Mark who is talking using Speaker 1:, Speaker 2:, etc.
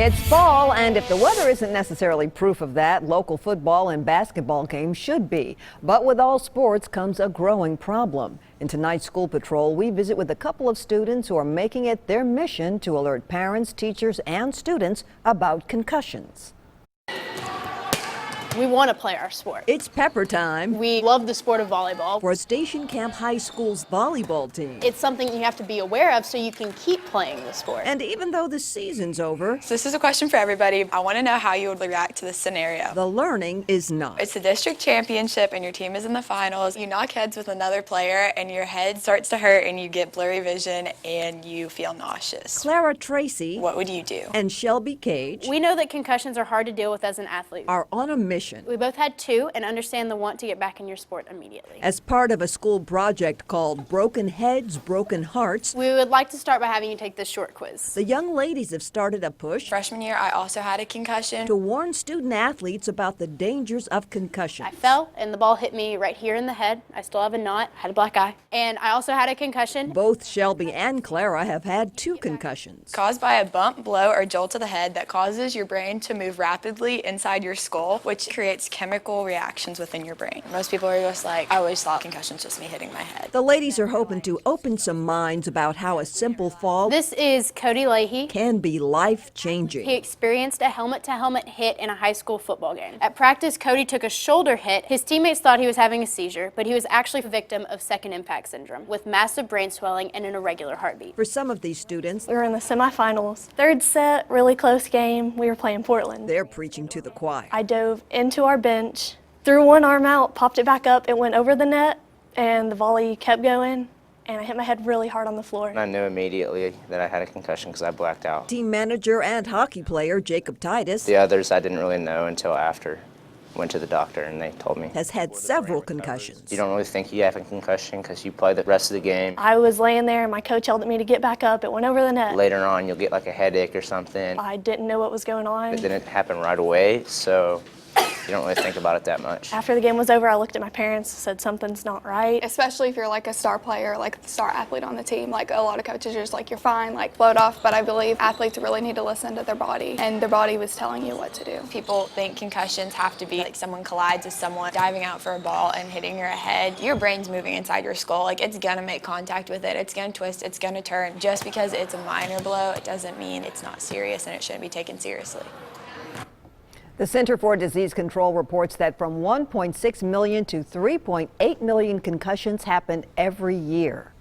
Speaker 1: It's fall, and if the weather isn't necessarily proof of that, local football and basketball games should be. But with all sports comes a growing problem. In tonight's School Patrol, we visit with a couple of students who are making it their mission to alert parents, teachers, and students about concussions.
Speaker 2: We want to play our sport.
Speaker 1: It's pepper time.
Speaker 2: We love the sport of volleyball.
Speaker 1: For Station Camp High School's volleyball team.
Speaker 2: It's something you have to be aware of so you can keep playing the sport.
Speaker 1: And even though the season's over,
Speaker 3: So this is a question for everybody. I want to know how you would react to this scenario.
Speaker 1: the learning is not.
Speaker 3: It's the district championship and your team is in the finals. You knock heads with another player and your head starts to hurt and you get blurry vision and you feel nauseous.
Speaker 1: Clara Tracy
Speaker 3: What would you do?
Speaker 1: and Shelby Cage
Speaker 2: We know that concussions are hard to deal with as an athlete.
Speaker 1: are on a mission.
Speaker 2: We both had two and understand the want to get back in your sport immediately.
Speaker 1: As part of a school project called Broken Heads, Broken Hearts,
Speaker 2: We would like to start by having you take this short quiz.
Speaker 1: the young ladies have started a push
Speaker 3: Freshman year, I also had a concussion.
Speaker 1: to warn student athletes about the dangers of concussion.
Speaker 2: I fell and the ball hit me right here in the head. I still have a knot, had a black eye, and I also had a concussion.
Speaker 1: Both Shelby and Clara have had 2 concussions.
Speaker 3: Caused by a bump, blow, or jolt to the head that causes your brain to move rapidly inside your skull, which creates chemical reactions within your brain. Most people are just like, I always thought concussion's just me hitting my head.
Speaker 1: The ladies are hoping to open some minds about how a simple fall
Speaker 2: This is Cody Leahy.
Speaker 1: can be life-changing.
Speaker 2: He experienced a helmet-to-helmet hit in a high school football game. At practice, Cody took a shoulder hit. His teammates thought he was having a seizure, but he was actually a victim of second impact syndrome with massive brain swelling and an irregular heartbeat.
Speaker 1: For some of these students,
Speaker 4: We were in the semifinals. Third set, really close game. We were playing Portland.
Speaker 1: they're preaching to the choir.
Speaker 4: I dove into our bench, threw one arm out, popped it back up. It went over the net, and the volley kept going, and I hit my head really hard on the floor.
Speaker 5: I knew immediately that I had a concussion because I blacked out.
Speaker 1: Team manager and hockey player Jacob Titus
Speaker 5: The others I didn't really know until after. Went to the doctor and they told me.
Speaker 1: has had several concussions.
Speaker 5: You don't really think you have a concussion because you play the rest of the game.
Speaker 4: I was laying there, and my coach yelled at me to get back up. It went over the net.
Speaker 5: Later on, you'll get like a headache or something.
Speaker 4: I didn't know what was going on.
Speaker 5: It didn't happen right away, so you don't really think about it that much.
Speaker 4: After the game was over, I looked at my parents, said something's not right.
Speaker 6: Especially if you're like a star player, like the star athlete on the team. Like a lot of coaches are just like, you're fine, like blow it off. But I believe athletes really need to listen to their body, and their body was telling you what to do.
Speaker 3: People think concussions have to be like someone collides with someone diving out for a ball and hitting your head. Your brain's moving inside your skull. Like it's gonna make contact with it. It's gonna twist. It's gonna turn. Just because it's a minor blow, it doesn't mean it's not serious and it shouldn't be taken seriously.
Speaker 1: The Center for Disease Control reports that from 1.6 million to 3.8 million concussions happen every year.